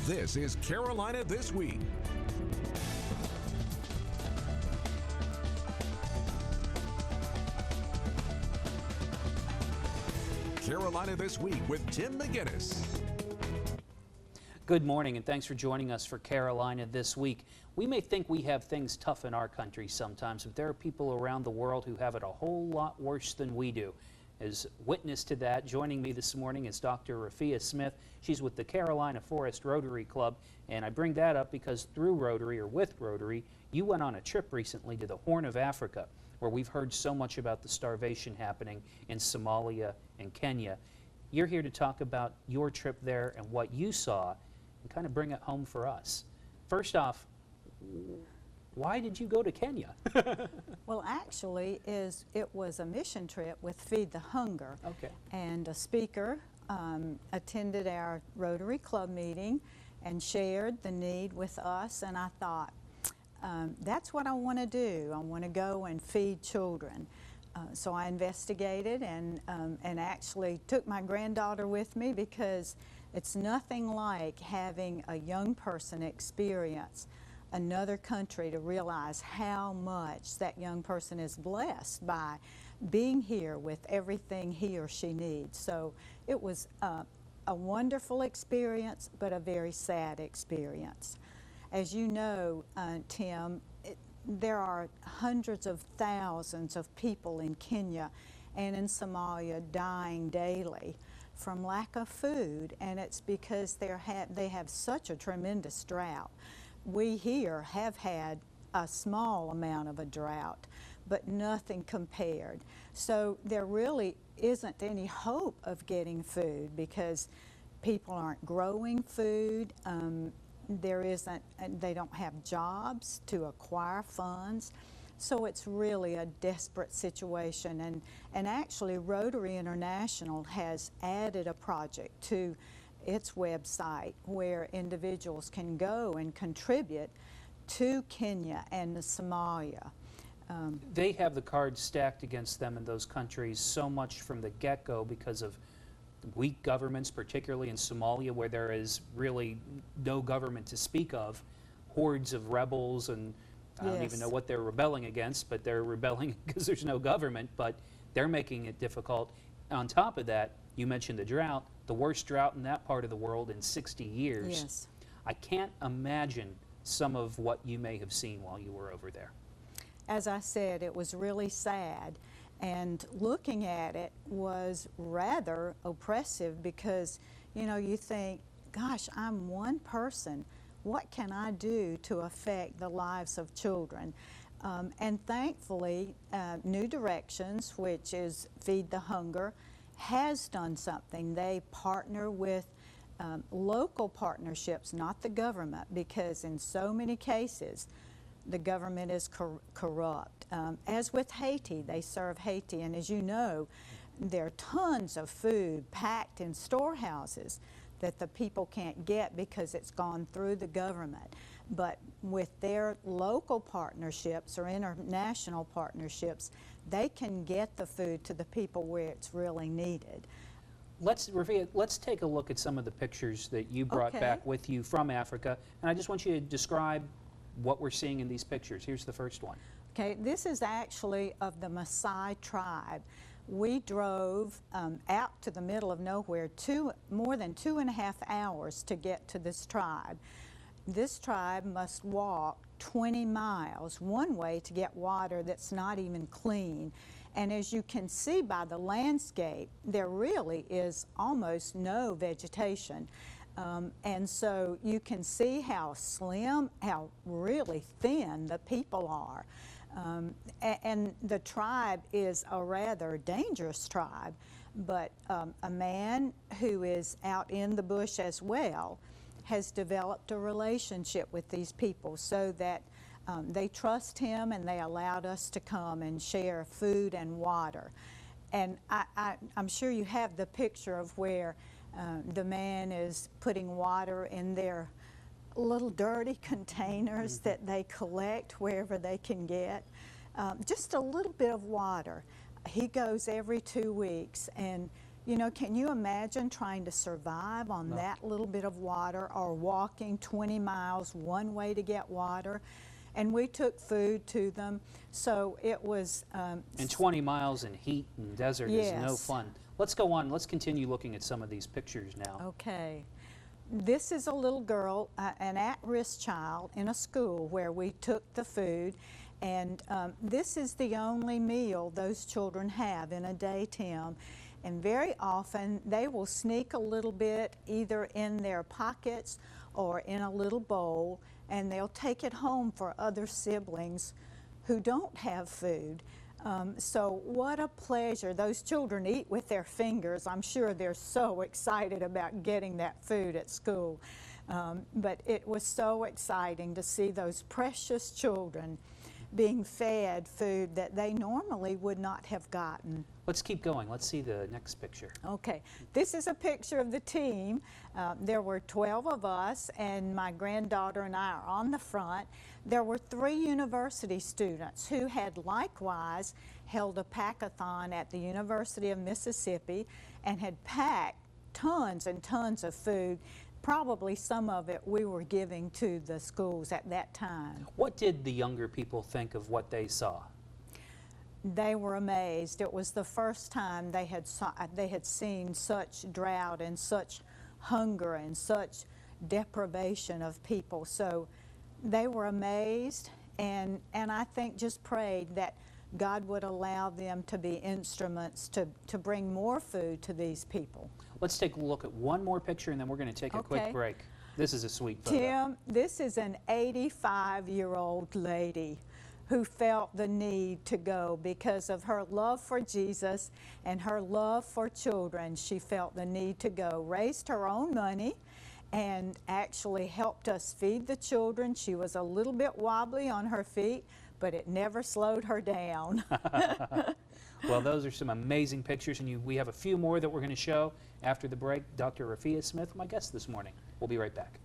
This is Carolina This Week. Carolina This Week with Tim McGinnis. Good morning, and thanks for joining us for Carolina This Week. We may think we have things tough in our country sometimes, but there are people around the world who have it a whole lot worse than we do. As witness to that, joining me this morning is Dr. Raffia Smith. She's with the Carolina Forest Rotary Club, and I bring that up because through Rotary, or with Rotary, you went on a trip recently to the Horn of Africa, where we've heard so much about the starvation happening in Somalia and Kenya. You're here to talk about your trip there and what you saw and kind of bring it home for us. First off, why did you go to Kenya? Well, actually, it was a mission trip with Feed the Hunger. Okay. And a speaker attended our Rotary Club meeting and shared the need with us, and I thought, that's what I want to do. I want to go and feed children. So I investigated and actually took my granddaughter with me, because it's nothing like having a young person experience another country to realize how much that young person is blessed by being here with everything he or she needs. So it was a wonderful experience, but a very sad experience. As you know, Tim, there are hundreds of thousands of people in Kenya and in Somalia dying daily from lack of food, and it's because they have such a tremendous drought. We here have had a small amount of a drought, but nothing compared. So there really isn't any hope of getting food because people aren't growing food. They don't have jobs to acquire funds. So it's really a desperate situation. And actually Rotary International has added a project to its website where individuals can go and contribute to Kenya and Somalia. They have the cards stacked against them in those countries so much from the get-go because of weak governments, particularly in Somalia, where there is really no government to speak of, hordes of rebels, and I don't even know what they're rebelling against, but they're rebelling because there's no government, but they're making it difficult. On top of that, you mentioned the drought, the worst drought in that part of the world in 60 years. Yes. I can't imagine some of what you may have seen while you were over there. As I said, it was really sad, and looking at it was rather oppressive because, you know, you think, gosh, I'm one person. What can I do to affect the lives of children? And thankfully, New Directions, which is Feed the Hunger, has done something. They partner with local partnerships, not the government, because in so many cases, the government is corrupt. As with Haiti, they serve Haiti, and as you know, there are tons of food packed in storehouses that the people can't get because it's gone through the government. But with their local partnerships or international partnerships, they can get the food to the people where it's really needed. Raffia, let's take a look at some of the pictures that you brought back with you from Africa, and I just want you to describe what we're seeing in these pictures. Here's the first one. Okay, this is actually of the Maasai tribe. We drove out to the middle of nowhere more than 2.5 hours to get to this tribe. This tribe must walk 20 miles one way to get water that's not even clean. And as you can see by the landscape, there really is almost no vegetation. And so you can see how slim, how really thin the people are. And the tribe is a rather dangerous tribe, but a man who is out in the bush as well has developed a relationship with these people so that they trust him, and they allowed us to come and share food and water. And I'm sure you have the picture of where the man is putting water in their little dirty containers that they collect wherever they can get. Just a little bit of water. He goes every 2 weeks, and You know, can you imagine trying to survive on No. that little bit of water, or walking 20 miles one way to get water? And we took food to them, so it was... And 20 miles in heat and desert is no Yes. fun. Let's go on. Let's continue looking at some of these pictures now. Okay. This is a little girl, an at-risk child in a school where we took the food, and this is the only meal those children have in a day, Tim. And very often they will sneak a little bit either in their pockets or in a little bowl, and they'll take it home for other siblings who don't have food. So what a pleasure. Those children eat with their fingers. I'm sure they're so excited about getting that food at school. But it was so exciting to see those precious children being fed food that they normally would not have gotten. Let's keep going. Let's see the next picture. Okay, this is a picture of the team. There were 12 of us, and my granddaughter and I are on the front. There were 3 university students who had likewise held a pack-a-thon at the University of Mississippi and had packed tons and tons of food. Probably some of it we were giving to the schools at that time. What did the younger people think of what they saw? They were amazed. It was the first time they had seen such drought and such hunger and such deprivation of people. So they were amazed, and I think just prayed that God would allow them to be instruments to bring more food to these people. Let's take a look at one more picture, and then we're going to take a quick Okay. break. This is a sweet photo. Tim, this is an 85-year-old lady who felt the need to go because of her love for Jesus and her love for children. She felt the need to go, raised her own money, and actually helped us feed the children. She was a little bit wobbly on her feet, but it never slowed her down. Well, those are some amazing pictures, and we have a few more that we're going to show after the break. Dr. Raffia Smith, my guest this morning. We'll be right back.